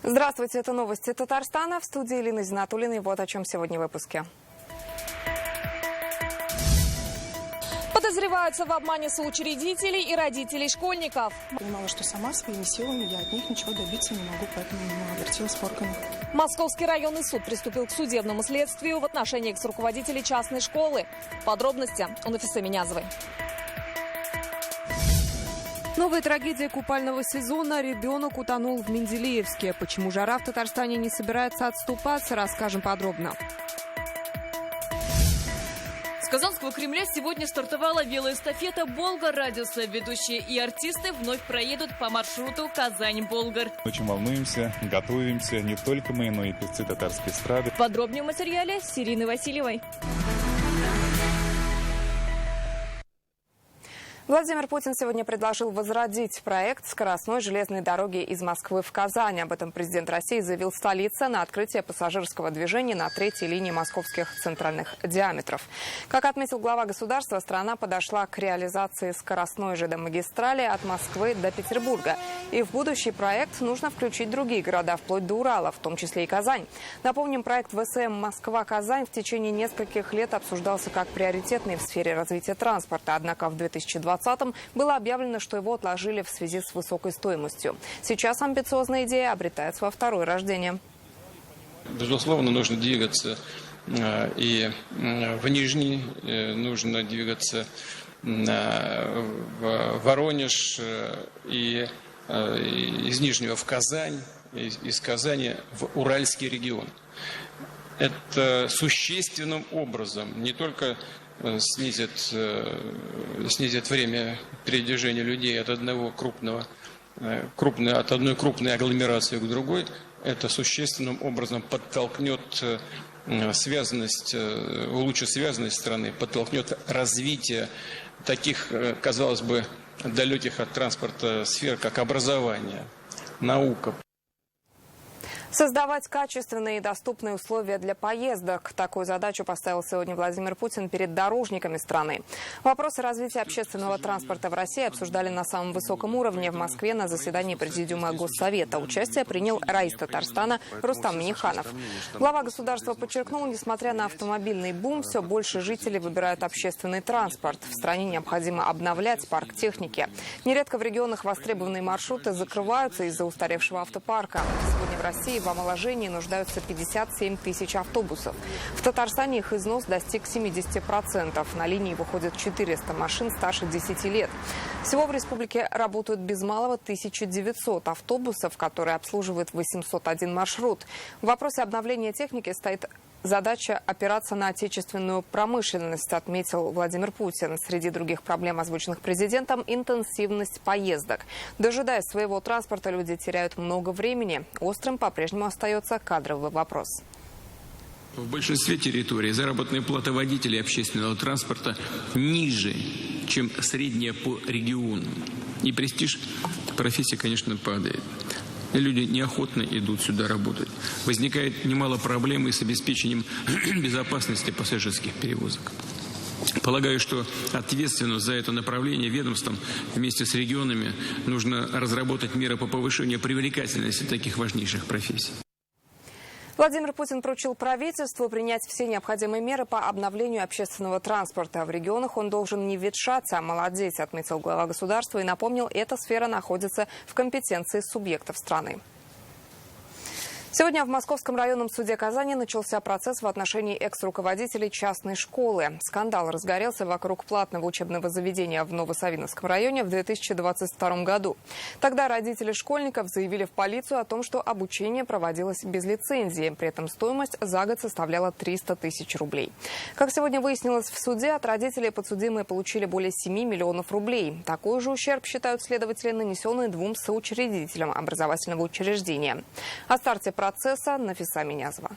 Здравствуйте, это новости Татарстана. В студии Елена Зинатуллина. И вот о чем сегодня в выпуске. Подозреваются в обмане соучредителей и родителей школьников. Понимала, что сама своими силами я от них ничего добиться не могу, поэтому обратилась в органы. Московский районный суд приступил к судебному следствию в отношении экс-руководителей частной школы. Подробности у Нафисы Минязовой. Новая трагедия купального сезона. Ребенок утонул в Менделеевске. Почему жара в Татарстане не собирается отступаться, расскажем подробно. С Казанского Кремля сегодня стартовала велоэстафета «Болгар-радиуса». Ведущие и артисты вновь проедут по маршруту Казань-Болгар. Очень волнуемся, готовимся. Не только мы, но и певцы татарской эстрады. Подробнее в материале с Ириной Васильевой. Владимир Путин сегодня предложил возродить проект скоростной железной дороги из Москвы в Казань. Об этом президент России заявил в столице на открытии пассажирского движения на третьей линии московских центральных диаметров. Как отметил глава государства, страна подошла к реализации скоростной ЖД-магистрали от Москвы до Петербурга. И в будущий проект нужно включить другие города, вплоть до Урала, в том числе и Казань. Напомним, проект ВСМ «Москва-Казань» в течение нескольких лет обсуждался как приоритетный в сфере развития транспорта. Однако в 2020 было объявлено, что его отложили в связи с высокой стоимостью. Сейчас амбициозная идея обретает свое второе рождение. Безусловно, нужно двигаться и в Нижний, нужно двигаться в Воронеж, и из Нижнего в Казань, из Казани в Уральский регион. Это существенным образом не только снизит время передвижения людей от одной крупной агломерации к другой, это существенным образом подтолкнет связанность, улучшит связанность страны, подтолкнет развитие таких, казалось бы, далеких от транспорта сфер, как образование, наука. Создавать качественные и доступные условия для поездок. Такую задачу поставил сегодня Владимир Путин перед дорожниками страны. Вопросы развития общественного транспорта в России обсуждали на самом высоком уровне в Москве на заседании Президиума Госсовета. Участие принял раис Татарстана Рустам Минниханов. Глава государства подчеркнул, несмотря на автомобильный бум, все больше жителей выбирают общественный транспорт. В стране необходимо обновлять парк техники. Нередко в регионах востребованные маршруты закрываются из-за устаревшего автопарка. Сегодня в России в омоложении нуждаются 57 тысяч автобусов. В Татарстане их износ достиг 70%. На линии выходит 400 машин старше 10 лет. Всего в республике работают без малого 1900 автобусов, которые обслуживают 801 маршрут. В вопросе обновления техники стоит задача опираться на отечественную промышленность, отметил Владимир Путин. Среди других проблем, озвученных президентом, интенсивность поездок. Дожидаясь своего транспорта, люди теряют много времени. Острым по-прежнему остается кадровый вопрос. В большинстве территорий заработная плата водителей общественного транспорта ниже, чем средняя по региону. И престиж профессии, конечно, падает. Люди неохотно идут сюда работать. Возникает немало проблем и с обеспечением безопасности пассажирских перевозок. Полагаю, что ответственность за это направление ведомством вместе с регионами нужно разработать меры по повышению привлекательности таких важнейших профессий. Владимир Путин поручил правительству принять все необходимые меры по обновлению общественного транспорта. В регионах он должен не ветшаться, а молодеть, отметил глава государства и напомнил, эта сфера находится в компетенции субъектов страны. Сегодня в Московском районном суде Казани начался процесс в отношении экс-руководителей частной школы. Скандал разгорелся вокруг платного учебного заведения в Новосавиновском районе в 2022 году. Тогда родители школьников заявили в полицию о том, что обучение проводилось без лицензии. При этом стоимость за год составляла 300 тысяч рублей. Как сегодня выяснилось в суде, от родителей подсудимые получили более 7 миллионов рублей. Такой же ущерб, считают следователи, нанесенный двум соучредителям образовательного учреждения. О старте процесса Нафиса Минязова.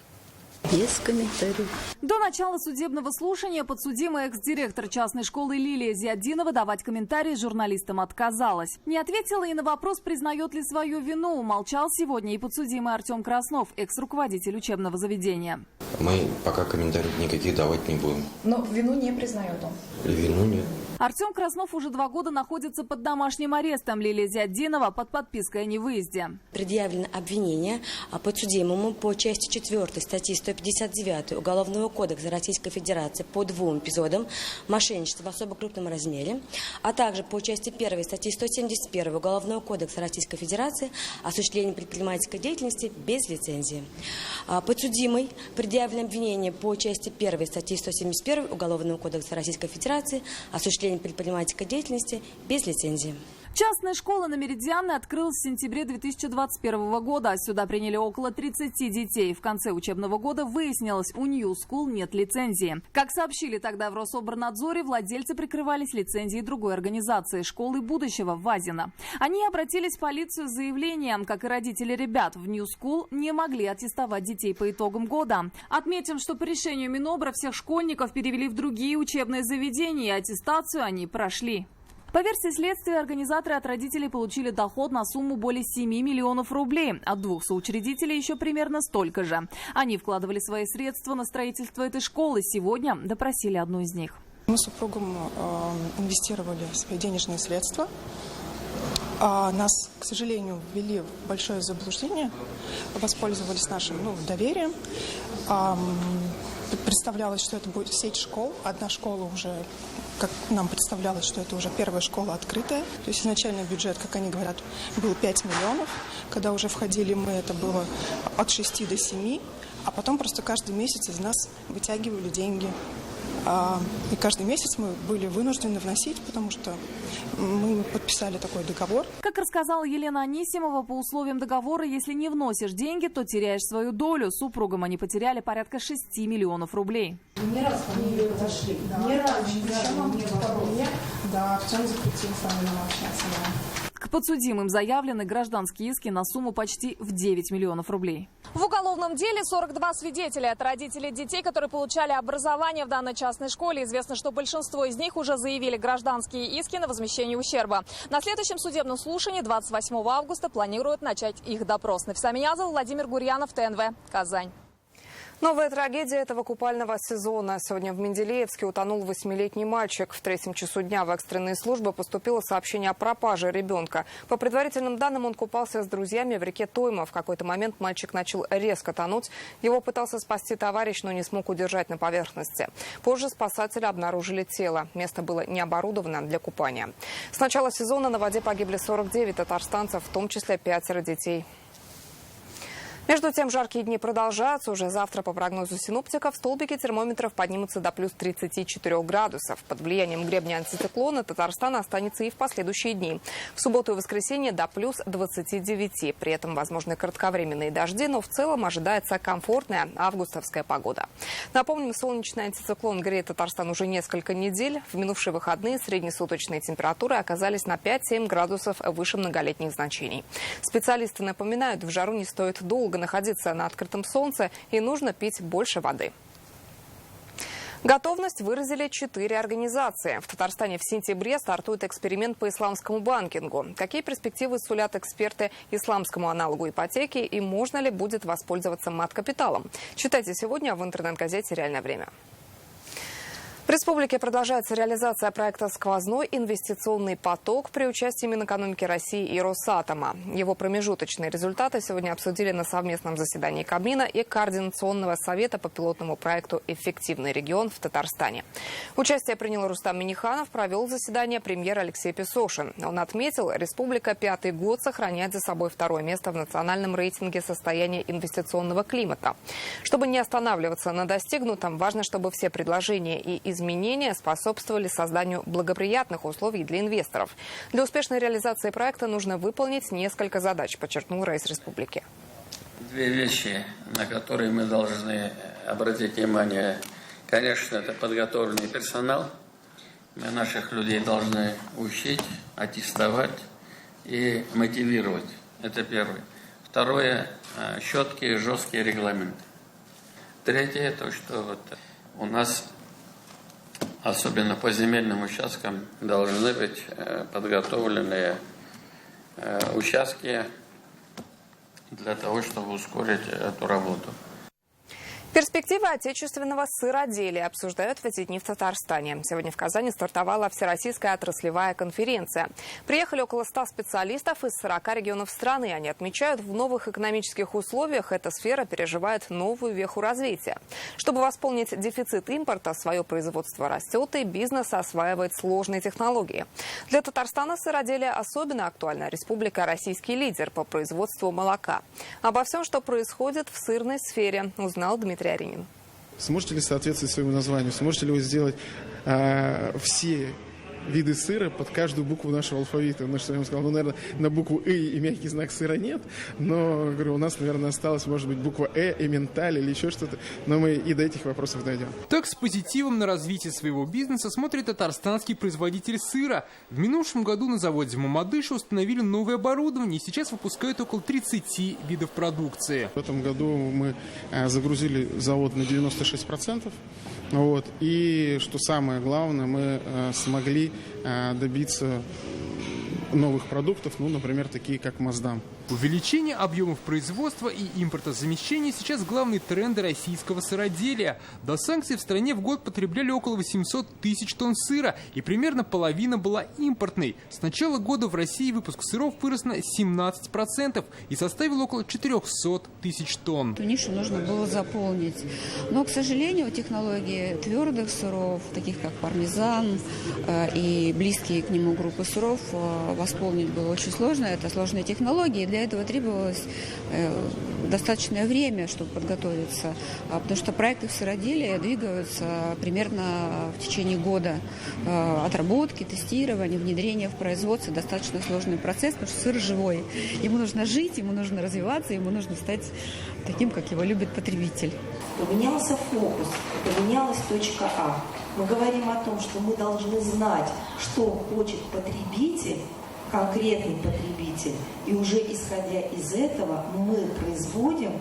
Без комментариев. До начала судебного слушания подсудимая экс-директор частной школы Лилия Зиаддинова давать комментарии журналистам отказалась. Не ответила и на вопрос, признает ли свою вину. Умолчал сегодня и подсудимый Артем Краснов, экс-руководитель учебного заведения. Мы пока комментариев никаких давать не будем. Но вину не признает он? Вину нет. Артем Краснов уже 2 года находится под домашним арестом. Лилия Зиаддинова под подпиской о невыезде. Предъявлено обвинение подсудимому по части 4 статьи 159 Уголовного кодекса Российской Федерации по 2 эпизодам мошенничества в особо крупном размере, а также по части 1 статьи 171 Уголовного кодекса Российской Федерации осуществление предпринимательской деятельности без лицензии. Подсудимый предъявлено обвинение по части 1 статьи 171 Уголовного кодекса Российской Федерации осуществление предпринимательской деятельности без лицензии. Частная школа на Меридианной открылась в сентябре 2021 года. Сюда приняли около 30 детей. В конце учебного года выяснилось, у New School нет лицензии. Как сообщили тогда в Рособорнадзоре, владельцы прикрывались лицензией другой организации – школы будущего Вазина. Они обратились в полицию с заявлением, как и родители ребят. В New School не могли аттестовать детей по итогам года. Отметим, что по решению Минобра всех школьников перевели в другие учебные заведения, и аттестацию они прошли. По версии следствия, организаторы от родителей получили доход на сумму более 7 миллионов рублей. От 2 соучредителей еще примерно столько же. Они вкладывали свои средства на строительство этой школы. Сегодня допросили одну из них. Мы с супругом инвестировали свои денежные средства. Нас, к сожалению, ввели в большое заблуждение, воспользовались нашим доверием. Представлялось, что это будет сеть школ. Одна школа уже, как нам представлялось, что это уже первая школа открытая. То есть изначально бюджет, как они говорят, был 5 миллионов. Когда уже входили мы, это было от 6 до 7. А потом просто каждый месяц из нас вытягивали деньги. И каждый месяц мы были вынуждены вносить, потому что мы подписали такой договор. Как рассказала Елена Анисимова, по условиям договора, если не вносишь деньги, то теряешь свою долю. Супругам они потеряли порядка 6 миллионов рублей. Ни разу не подошли. Ни разу не Да, Артем запретил с вами общаться. К подсудимым заявлены гражданские иски на сумму почти в 9 миллионов рублей. В уголовном деле 42 свидетеля. Это родители детей, которые получали образование в данной частной школе. Известно, что большинство из них уже заявили гражданские иски на возмещение ущерба. На следующем судебном слушании 28 августа планируют начать их допрос. Нафиса Минязова, Владимир Гурьянов, ТНВ, Казань. Новая трагедия этого купального сезона. Сегодня в Менделеевске утонул 8-летний мальчик. В 3 часу дня в экстренные службы поступило сообщение о пропаже ребенка. По предварительным данным, он купался с друзьями в реке Тойма. В какой-то момент мальчик начал резко тонуть. Его пытался спасти товарищ, но не смог удержать на поверхности. Позже спасатели обнаружили тело. Место было не оборудовано для купания. С начала сезона на воде погибли 49 татарстанцев, в том числе 5 детей. Между тем, жаркие дни продолжаются. Уже завтра, по прогнозу синоптиков, столбики термометров поднимутся до плюс 34 градусов. Под влиянием гребня антициклона Татарстан останется и в последующие дни. В субботу и воскресенье до плюс 29. При этом возможны кратковременные дожди, но в целом ожидается комфортная августовская погода. Напомним, солнечный антициклон греет Татарстан уже несколько недель. В минувшие выходные среднесуточные температуры оказались на 5-7 градусов выше многолетних значений. Специалисты напоминают, в жару не стоит долго находиться на открытом солнце и нужно пить больше воды. Готовность выразили 4 организации. В Татарстане в сентябре стартует эксперимент по исламскому банкингу. Какие перспективы сулят эксперты исламскому аналогу ипотеки и можно ли будет воспользоваться мат-капиталом? Читайте сегодня в интернет-газете «Реальное время». В республике продолжается реализация проекта «Сквозной инвестиционный поток» при участии Минэкономики России и Росатома. Его промежуточные результаты сегодня обсудили на совместном заседании Кабмина и Координационного совета по пилотному проекту «Эффективный регион» в Татарстане. Участие принял Рустам Минниханов, провел заседание премьер Алексей Песошин. Он отметил, республика 5-й год сохраняет за собой 2-е место в национальном рейтинге состояния инвестиционного климата. Чтобы не останавливаться на достигнутом, важно, чтобы все предложения и изменения способствовали созданию благоприятных условий для инвесторов. Для успешной реализации проекта нужно выполнить несколько задач, подчеркнул райс республики. 2 вещи, на которые мы должны обратить внимание. Конечно, это подготовленный персонал. Мы наших людей должны учить, аттестовать и мотивировать. Это первое. Второе, четкие, жесткие регламенты. Третье, то, что у нас, особенно по земельным участкам, должны быть подготовленные участки для того, чтобы ускорить эту работу. Перспективы отечественного сыроделия обсуждают в эти дни в Татарстане. Сегодня в Казани стартовала Всероссийская отраслевая конференция. Приехали около 100 специалистов из 40 регионов страны. Они отмечают, в новых экономических условиях эта сфера переживает новую веху развития. Чтобы восполнить дефицит импорта, свое производство растет и бизнес осваивает сложные технологии. Для Татарстана сыроделие особенно актуально. Республика – российский лидер по производству молока. Обо всем, что происходит в сырной сфере, узнал Дмитрий Аринин. Сможете ли соответствовать своему названию? Сможете ли вы сделать все виды сыра под каждую букву нашего алфавита? На что я вам сказал, наверное, на букву «и» и мягкий знак сыра нет, но, говорю, у нас, наверное, осталась, может быть, буква «э», «эменталь» или еще что-то, но мы и до этих вопросов дойдем. Так с позитивом на развитие своего бизнеса смотрит татарстанский производитель сыра. В минувшем году на заводе в Мамадыше установили новое оборудование и сейчас выпускают около 30 видов продукции. В этом году мы загрузили завод на 96%. И, что самое главное, мы смогли добиться новых продуктов, например, такие как Маздам. Увеличение объемов производства и импортозамещения сейчас главные тренды российского сыроделия. До санкций в стране в год потребляли около 800 тысяч тонн сыра, и примерно половина была импортной. С начала года в России выпуск сыров вырос на 17% и составил около 400 тысяч тонн. Эту нишу нужно было заполнить. Но, к сожалению, технологии твердых сыров, таких как пармезан и близкие к нему группы сыров, восполнить было очень сложно. Это сложные технологии, для этого требовалось достаточное время, чтобы подготовиться, потому что проекты в сыроделии двигаются примерно в течение года. Отработки, тестирования, внедрения в производство – достаточно сложный процесс, потому что сыр живой. Ему нужно жить, ему нужно развиваться, ему нужно стать таким, как его любит потребитель. Поменялся фокус, поменялась точка А. Мы говорим о том, что мы должны знать, что хочет потребитель, конкретный потребитель, и уже исходя из этого мы производим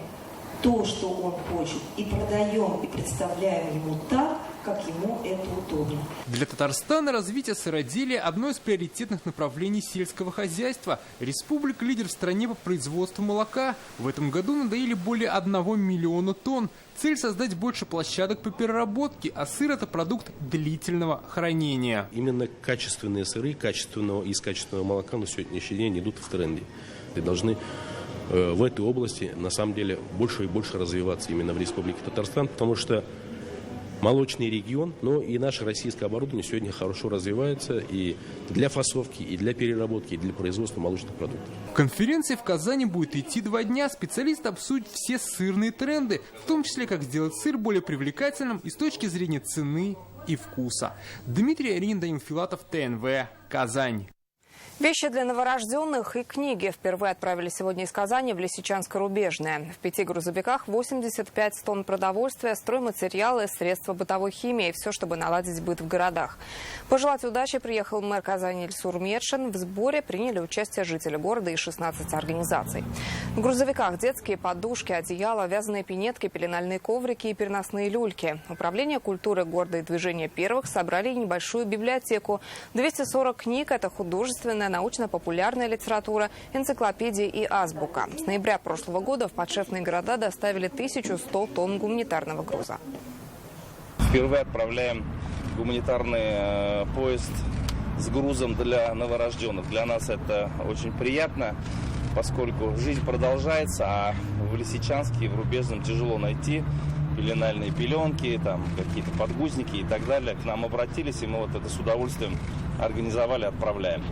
то, что он хочет, и продаем, и представляем ему так, как ему это удобно. Для Татарстана развитие сыроделия – одно из приоритетных направлений сельского хозяйства. Республика – лидер в стране по производству молока. В этом году надоили более 1 миллиона тонн. Цель – создать больше площадок по переработке, а сыр – это продукт длительного хранения. Именно качественные сыры из качественного молока на сегодняшний день идут в тренде. И должны в этой области, на самом деле, больше и больше развиваться именно в Республике Татарстан, потому что молочный регион, но и наше российское оборудование сегодня хорошо развивается и для фасовки, и для переработки, и для производства молочных продуктов. Конференция в Казани будет идти 2 дня. Специалисты обсудят все сырные тренды, в том числе, как сделать сыр более привлекательным и с точки зрения цены и вкуса. Дмитрий Аринин, Данил Филатов, ТНВ, Казань. Вещи для новорожденных и книги впервые отправили сегодня из Казани в Лисичанско-Рубежное. В 5 грузовиках 85 тонн продовольствия, стройматериалы, средства бытовой химии. Все, чтобы наладить быт в городах. Пожелать удачи приехал мэр Казани Ильсур Медшин. В сборе приняли участие жители города и 16 организаций. В грузовиках детские подушки, одеяла, вязаные пинетки, пеленальные коврики и переносные люльки. Управление культуры города и движения первых собрали небольшую библиотеку. 240 книг – это художественная, научно-популярная литература, энциклопедии и азбука. С ноября прошлого года в подшефные города доставили 1100 тонн гуманитарного груза. Впервые отправляем гуманитарный поезд с грузом для новорожденных. Для нас это очень приятно, поскольку жизнь продолжается, а в Лисичанске и в Рубежном тяжело найти пеленальные пеленки, какие-то подгузники и так далее. К нам обратились, и мы это с удовольствием организовали, отправляем.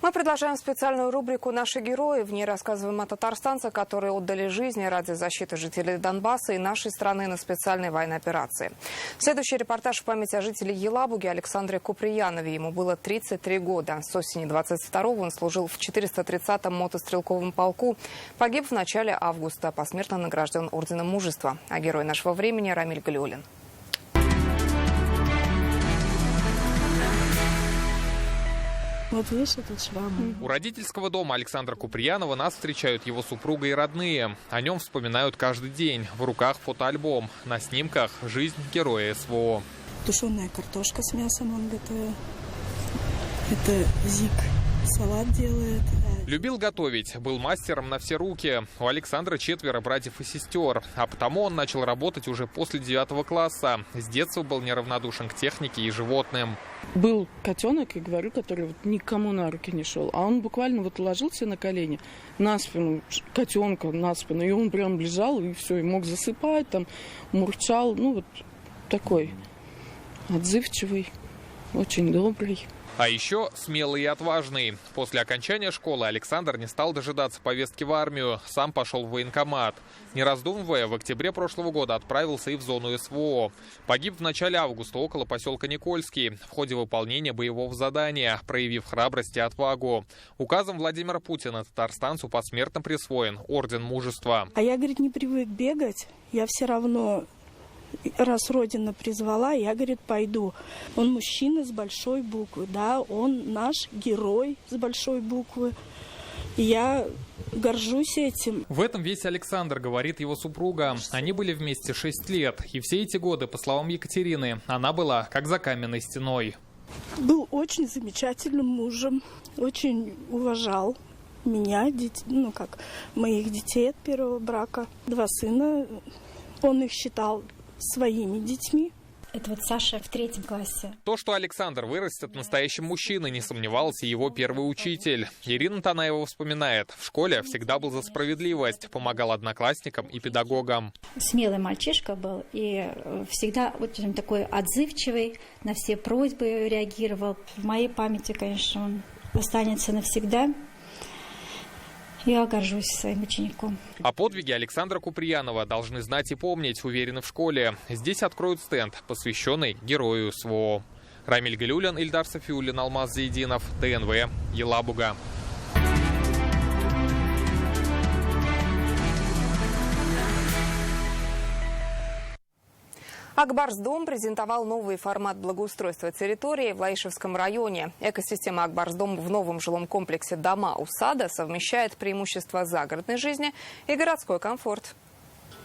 Мы продолжаем специальную рубрику «Наши герои». В ней рассказываем о татарстанцах, которые отдали жизни ради защиты жителей Донбасса и нашей страны на специальной военной операции. Следующий репортаж в память о жителе Елабуги Александре Куприянове. Ему было 33 года. С осени 22-го он служил в 430-м мотострелковом полку. Погиб в начале августа. Посмертно награжден орденом мужества. А герой нашего времени Рамиль Галиуллин. Вот видишь, этот шрам. У родительского дома Александра Куприянова нас встречают его супруга и родные. О нем вспоминают каждый день. В руках фотоальбом. На снимках жизнь героя СВО. Тушеная картошка с мясом он готовил. Это ЗИК. салат делает. Любил готовить, был мастером на все руки. У Александра 4 братьев и сестер, а потому он начал работать уже после 9 класса. С детства был неравнодушен к технике и животным. Был котенок, я говорю, который вот никому на руки не шел. А он буквально вот ложился на колени, на спину, котенка на спину. И он прям лежал, и все, и мог засыпать, там, мурчал. Ну вот такой отзывчивый, очень добрый. А еще смелый и отважный. После окончания школы Александр не стал дожидаться повестки в армию, сам пошел в военкомат. Не раздумывая, в октябре прошлого года отправился и в зону СВО. Погиб в начале августа около поселка Никольский в ходе выполнения боевого задания, проявив храбрость и отвагу. Указом Владимира Путина татарстанцу посмертно присвоен орден мужества. А я, говорит, не привык бегать, я все равно... Раз Родина призвала, я, говорит, пойду. Он мужчина с большой буквы, да, он наш герой с большой буквы. И я горжусь этим. В этом весь Александр, говорит его супруга. Они были вместе 6 лет. И все эти годы, по словам Екатерины, она была как за каменной стеной. Был очень замечательным мужем, очень уважал меня, ну как, моих детей от первого брака. 2 сына, он их считал своими детьми. Это вот Саша в 3 классе. То, что Александр вырастет настоящим мужчиной, не сомневался его первый учитель. Ирина Танаева вспоминает, в школе всегда был за справедливость, помогал одноклассникам и педагогам. Смелый мальчишка был и всегда очень такой отзывчивый, на все просьбы реагировал. В моей памяти, конечно, он останется навсегда. Я горжусь своим учеником. О подвиге Александра Куприянова должны знать и помнить, уверены в школе. Здесь откроют стенд, посвященный герою СВО. Рамиль Галиуллин, Ильдар Софиуллин, Алмаз Зайдинов, ТНВ, Елабуга. Акбарсдом презентовал новый формат благоустройства территории в Лаишевском районе. Экосистема Акбарсдом в новом жилом комплексе «Дома-Усада» совмещает преимущества загородной жизни и городской комфорт.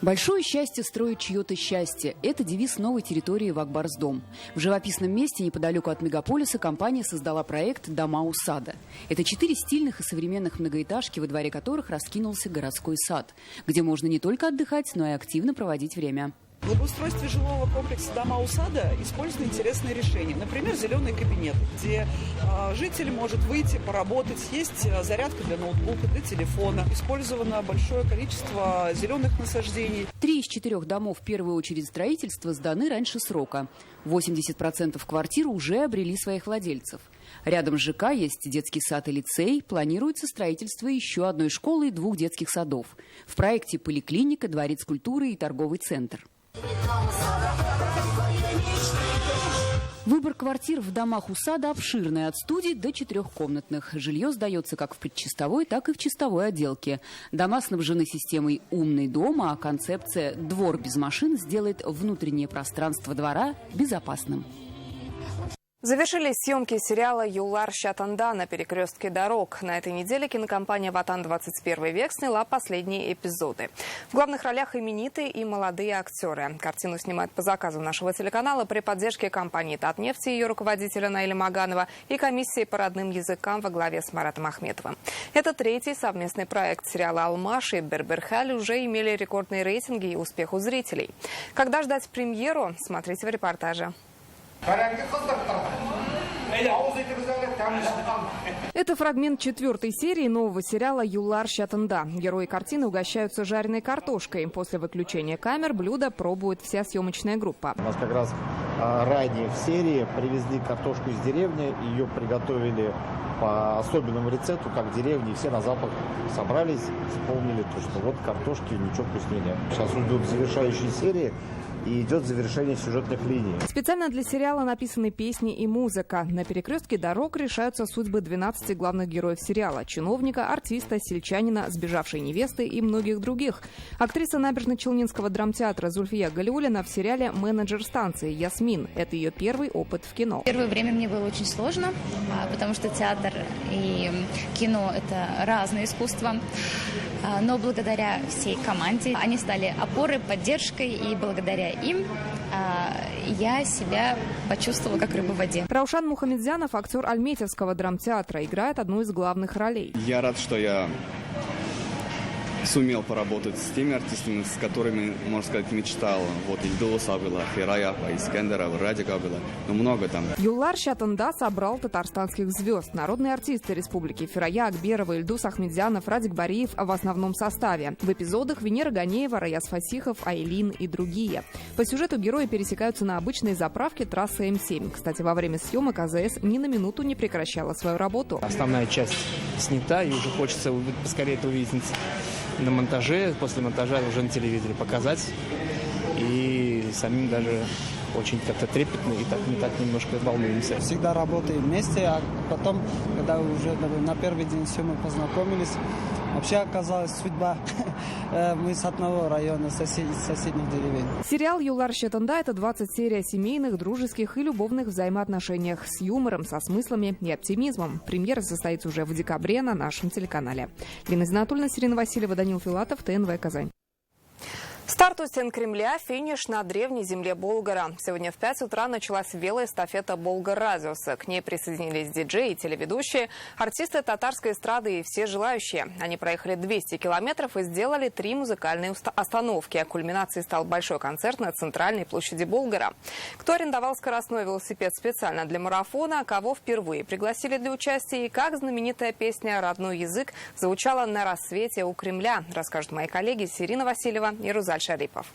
Большое счастье строит чье-то счастье. Это девиз новой территории в Акбарсдом. В живописном месте неподалеку от мегаполиса компания создала проект «Дома-Усада». Это 4 стильных и современных многоэтажки, во дворе которых раскинулся городской сад, где можно не только отдыхать, но и активно проводить время. В благоустройстве жилого комплекса «Дома-Усада» используются интересные решения. Например, зеленый кабинет, где житель может выйти, поработать. Есть зарядка для ноутбука, для телефона. Использовано большое количество зеленых насаждений. 3 из 4 домов в первую очередь строительства сданы раньше срока. 80% квартир уже обрели своих владельцев. Рядом с ЖК есть детский сад и лицей. Планируется строительство еще одной школы и 2 детских садов. В проекте поликлиника, дворец культуры и торговый центр. Выбор квартир в домах Усада обширный, от студий до 4-комнатных. Жилье сдается как в предчистовой, так и в чистовой отделке. Дома снабжены системой «Умный дом», а концепция «Двор без машин» сделает внутреннее пространство двора безопасным. Завершились съемки сериала «Юллар Чатанда» на перекрестке дорог. На этой неделе кинокомпания «Ватан 21 век» сняла последние эпизоды. В главных ролях именитые и молодые актеры. Картину снимают по заказу нашего телеканала при поддержке компании «Татнефть» и ее руководителя Наиля Маганова и комиссии по родным языкам во главе с Маратом Ахметовым. Это 3-й совместный проект. Сериалы «Алмаш» и «Берберхаль» уже имели рекордные рейтинги и успех у зрителей. Когда ждать премьеру, смотрите в репортаже. Это фрагмент 4-й серии нового сериала «Юллар Чатанда». Герои картины угощаются жареной картошкой. После выключения камер блюдо пробует вся съемочная группа. У нас как раз ранее в серии привезли картошку из деревни, ее приготовили по особенному рецепту, как в деревне, и все на запах собрались, вспомнили, что вот картошки ничего вкуснее нет. Сейчас идут завершающие серии. И идет завершение сюжетных линий. Специально для сериала написаны песни и музыка. На перекрестке дорог решаются судьбы 12 главных героев сериала. Чиновника, артиста, сельчанина, сбежавшей невесты и многих других. Актриса Набережно-Челнинского драмтеатра Зульфия Галиуллина в сериале «Менеджер станции» Ясмин. Это ее первый опыт в кино. Первое время мне было очень сложно, потому что театр и кино – это разные искусства. Но благодаря всей команде они стали опорой, поддержкой, и благодаря им я себя почувствовала как рыба в воде. Раушан Мухамедзянов, актер Альметьевского драмтеатра, играет одну из главных ролей. Я рад, что я сумел поработать с теми артистами, с которыми, можно сказать, мечтал. Вот Ильдуса была, Фераяпа, Искендера, Радика была. Ну, много там. Юллар Шатында собрал татарстанских звезд. Народные артисты республики Ферая Акберова, Ильдус Ахмедзянов, Радик Бариев в основном составе. В эпизодах Венера Ганеева, Раяз Фасихов, Айлин и другие. По сюжету герои пересекаются на обычной заправке трассы М7. Кстати, во время съемок АЗС ни на минуту не прекращала свою работу. Основная часть снята, и уже хочется поскорее это увидеть на монтаже, после монтажа уже на телевизоре показать. И самим даже очень как-то трепетно и так немножко волнуемся. Всегда работаем вместе, а потом, когда уже на первый день все мы познакомились, вообще оказалась судьба. Мы с одного района, соседних деревень. Сериал «Юллар Шатында» — это 20 серий о семейных, дружеских и любовных взаимоотношениях с юмором, со смыслами и оптимизмом. Премьера состоится уже в декабре на нашем телеканале. Лина Зинатульна, Сирина Васильева, Данил Филатов, ТНВ «Казань». Старт у стен Кремля, финиш на древней земле Болгара. Сегодня в 5 утра началась велоэстафета «Болгар-Радиуса». К ней присоединились диджеи и телеведущие, артисты татарской эстрады и все желающие. Они проехали 200 километров и сделали 3 музыкальные остановки. Кульминацией стал большой концерт на центральной площади Болгара. Кто арендовал скоростной велосипед специально для марафона, кого впервые пригласили для участия и как знаменитая песня «Родной язык» звучала на рассвете у Кремля, расскажут мои коллеги Сирина Васильева и Рузаль Шарипов.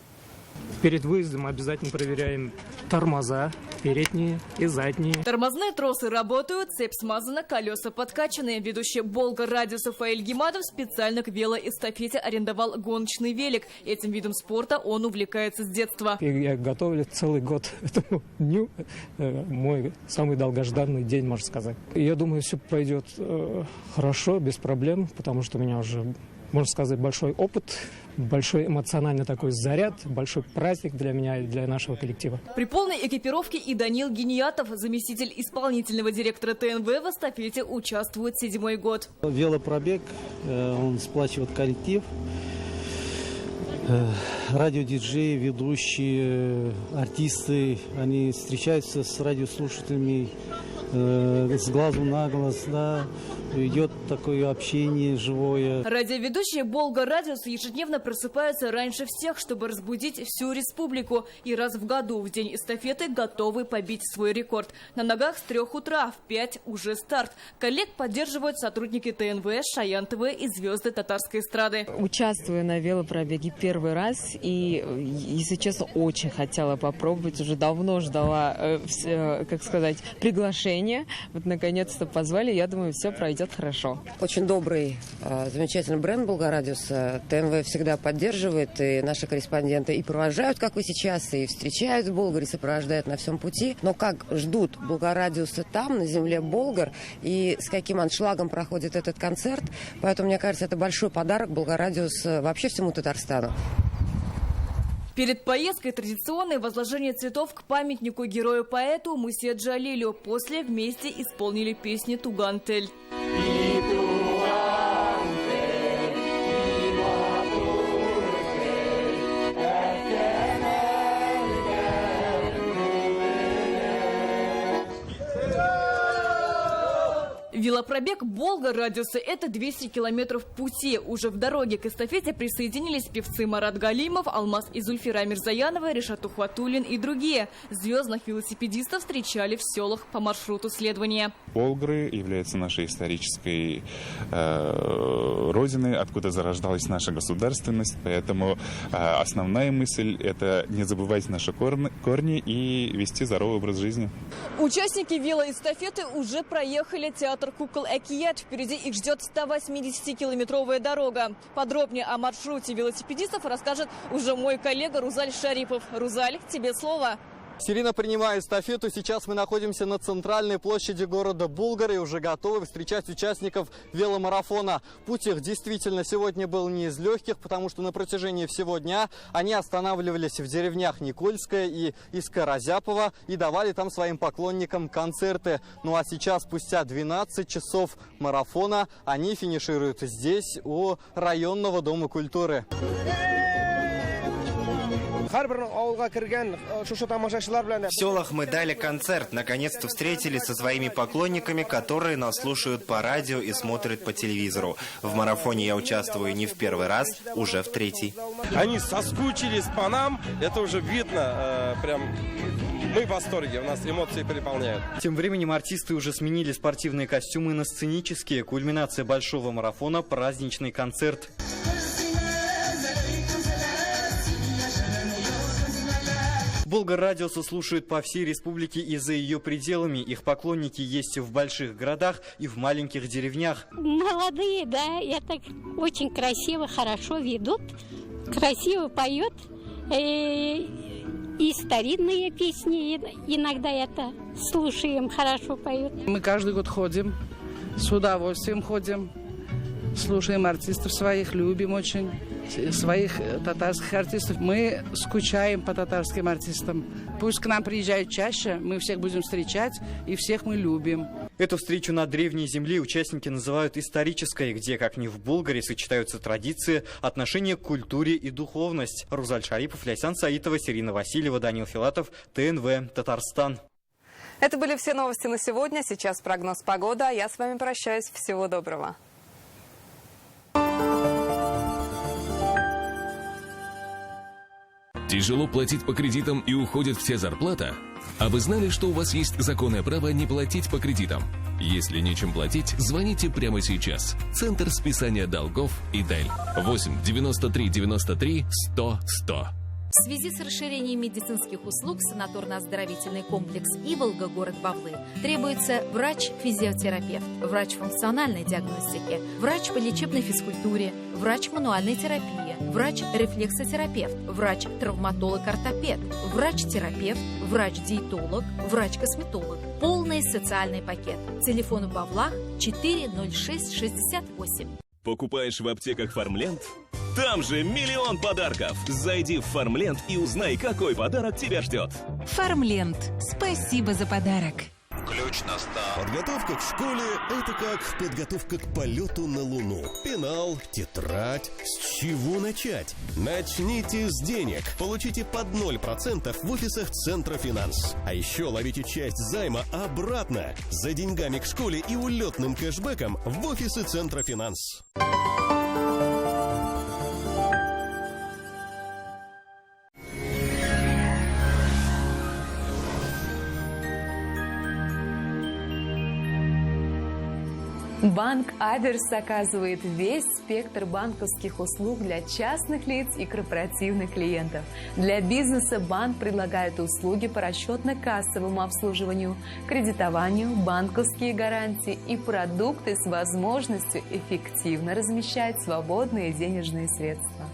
Перед выездом обязательно проверяем тормоза, передние и задние. Тормозные тросы работают, цепь смазана, колеса подкачаны. Ведущий «Болгар-Радиуса» Фаиль Гимадов специально к велоэстафете арендовал гоночный велик. Этим видом спорта он увлекается с детства. Я готовлю целый год этому дню. Мой самый долгожданный день, можно сказать. Я думаю, все пойдет хорошо, без проблем, потому что у меня уже, можно сказать, большой опыт, большой эмоциональный такой заряд, большой праздник для меня и для нашего коллектива. При полной экипировке и Данил Гениятов, заместитель исполнительного директора ТНВ, в эстафете участвует 7-й год. Велопробег, он сплачивает коллектив. Радиодиджеи, ведущие, артисты, они встречаются с радиослушателями с глазу на глаз, да, идет такое общение живое. Радиоведущие «Болгар-Радиуса» ежедневно просыпаются раньше всех, чтобы разбудить всю республику. И раз в году в день эстафеты готовы побить свой рекорд. На ногах с 3 утра, в 5 уже старт. Коллег поддерживают сотрудники ТНВ, Шаян ТВ и звезды татарской эстрады. Участвую на велопробеге первый раз и, если честно, очень хотела попробовать. Уже давно ждала, как сказать, приглашения. Вот наконец-то позвали, я думаю, все пройдет хорошо. Очень добрый, замечательный бренд «Болгар-Радиуса». ТНВ всегда поддерживает, и наши корреспонденты и провожают, как вы сейчас, и встречают в Болгаре, сопровождают на всем пути. Но как ждут «Болгар-Радиуса» там, на земле Болгар, и с каким аншлагом проходит этот концерт. Поэтому, мне кажется, это большой подарок «Болгар-Радиуса» вообще всему Татарстану. Перед поездкой традиционное возложение цветов к памятнику герою-поэту Мусе Джалилю. После вместе исполнили песни «Тугантель». Велопробег «Болгар-Радиуса» – это 200 километров пути. Уже в дороге к эстафете присоединились певцы Марат Галимов, Алмаз и Зульфира Мирзаянова, Решат Ухватуллин и другие. Звездных велосипедистов встречали в селах по маршруту следования. Болгры являются нашей исторической родиной, откуда зарождалась наша государственность. Поэтому основная мысль – это не забывать наши корни и вести здоровый образ жизни. Участники велоэстафеты уже проехали театр кукол «Экият». Впереди их ждет 180-километровая дорога. Подробнее о маршруте велосипедистов расскажет уже мой коллега Рузаль Шарипов. Рузаль, тебе слово. Сирина, принимая эстафету. Сейчас мы находимся на центральной площади города Болгар и уже готовы встречать участников веломарафона. Путь их действительно сегодня был не из легких, потому что на протяжении всего дня они останавливались в деревнях Никольская и Искаразяпова и давали там своим поклонникам концерты. Ну а сейчас, спустя 12 часов марафона, они финишируют здесь, у районного дома культуры. В селах мы дали концерт, наконец-то встретились со своими поклонниками, которые нас слушают по радио и смотрят по телевизору. В марафоне я участвую не в первый раз, уже в третий. Они соскучились по нам, это уже видно, прям мы в восторге, у нас эмоции переполняют. Тем временем артисты уже сменили спортивные костюмы на сценические. Кульминация большого марафона – праздничный концерт. Булгар-радиосы слушают по всей республике и за ее пределами. Их поклонники есть в больших городах и в маленьких деревнях. Молодые, да, это очень красиво, хорошо ведут, красиво поют. И старинные песни иногда это слушаем, хорошо поют. Мы каждый год ходим, с удовольствием ходим, слушаем артистов своих, любим очень своих татарских артистов. Мы скучаем по татарским артистам. Пусть к нам приезжают чаще, мы всех будем встречать, и всех мы любим. Эту встречу на древней земле участники называют исторической, где, как ни в Булгаре, сочетаются традиции, отношения к культуре и духовность. Рузаль Шарипов, Ляйсан Саитова, Сирина Васильева, Данил Филатов, ТНВ, Татарстан. Это были все новости на сегодня. Сейчас прогноз погоды, а я с вами прощаюсь. Всего доброго. Тяжело платить по кредитам и уходит вся зарплата? А вы знали, что у вас есть законное право не платить по кредитам? Если нечем платить, звоните прямо сейчас. Центр списания долгов ИДЭЛЬ. 8 93 93 100 100. В связи с расширением медицинских услуг санаторно-оздоровительный комплекс «Иволга», город Бавлы, требуется врач-физиотерапевт, врач функциональной диагностики, врач по лечебной физкультуре, врач мануальной терапии, врач-рефлексотерапевт, врач-травматолог-ортопед, врач-терапевт, врач-диетолог, врач-косметолог. Полный социальный пакет. Телефон в Бавлах 40668. Покупаешь в аптеках «Фармленд»? Там же миллион подарков! Зайди в «Фармленд» и узнай, какой подарок тебя ждет. «Фармленд». Спасибо за подарок. Ключ на старт. Подготовка к школе – это как подготовка к полету на Луну. Пенал, тетрадь. С чего начать? Начните с денег. Получите под 0% в офисах Центра Финанс. А еще ловите часть займа обратно. За деньгами к школе и улетным кэшбэком в офисы Центра Финанс. Банк Аверс оказывает весь спектр банковских услуг для частных лиц и корпоративных клиентов. Для бизнеса банк предлагает услуги по расчетно-кассовому обслуживанию, кредитованию, банковские гарантии и продукты с возможностью эффективно размещать свободные денежные средства.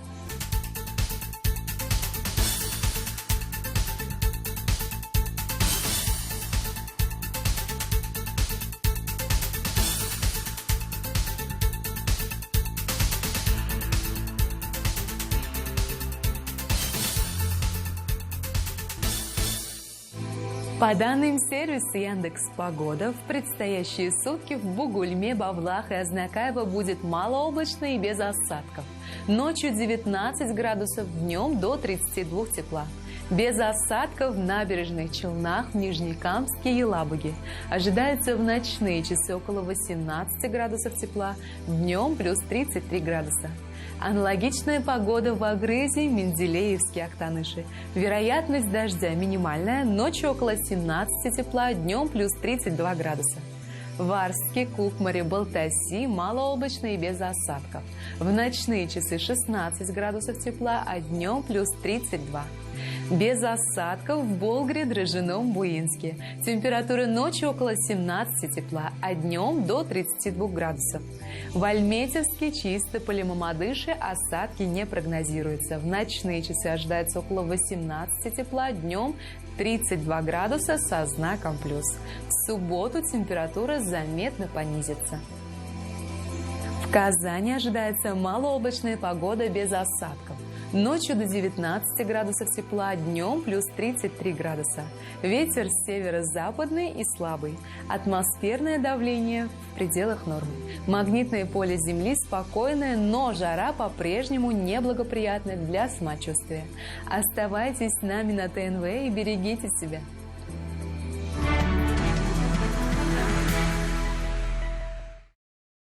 По данным сервиса Яндекс.Погода, в предстоящие сутки в Бугульме, Бавлах и Азнакаево будет малооблачно и без осадков. Ночью 19 градусов, днем до 32 тепла. Без осадков в набережных Челнах, в Нижнекамске и Елабуге. Ожидается в ночные часы около 18 градусов тепла, днем плюс 33 градуса. Аналогичная погода в Агрызе, Менделеевске, Актаныши. Вероятность дождя минимальная, ночью около 17 тепла, днем плюс 32 градуса. В Арске, Кукмаре, Балтаси малооблачно и без осадков. В ночные часы 16 градусов тепла, а днем плюс 32. Без осадков в Болгре, Дрожжином, Буинске. Температура ночью около 17 тепла, а днем до 32 градусов. В Альметьевске, Чистополе, Мамадыше осадки не прогнозируются. В ночные часы ожидается около 18 тепла, днем 32 градуса со знаком плюс. В субботу температура заметно понизится. В Казани ожидается малооблачная погода без осадков. Ночью до 19 градусов тепла, днем плюс 33 градуса. Ветер северо-западный и слабый. Атмосферное давление в пределах нормы. Магнитное поле Земли спокойное, но жара по-прежнему неблагоприятная для самочувствия. Оставайтесь с нами на ТНВ и берегите себя.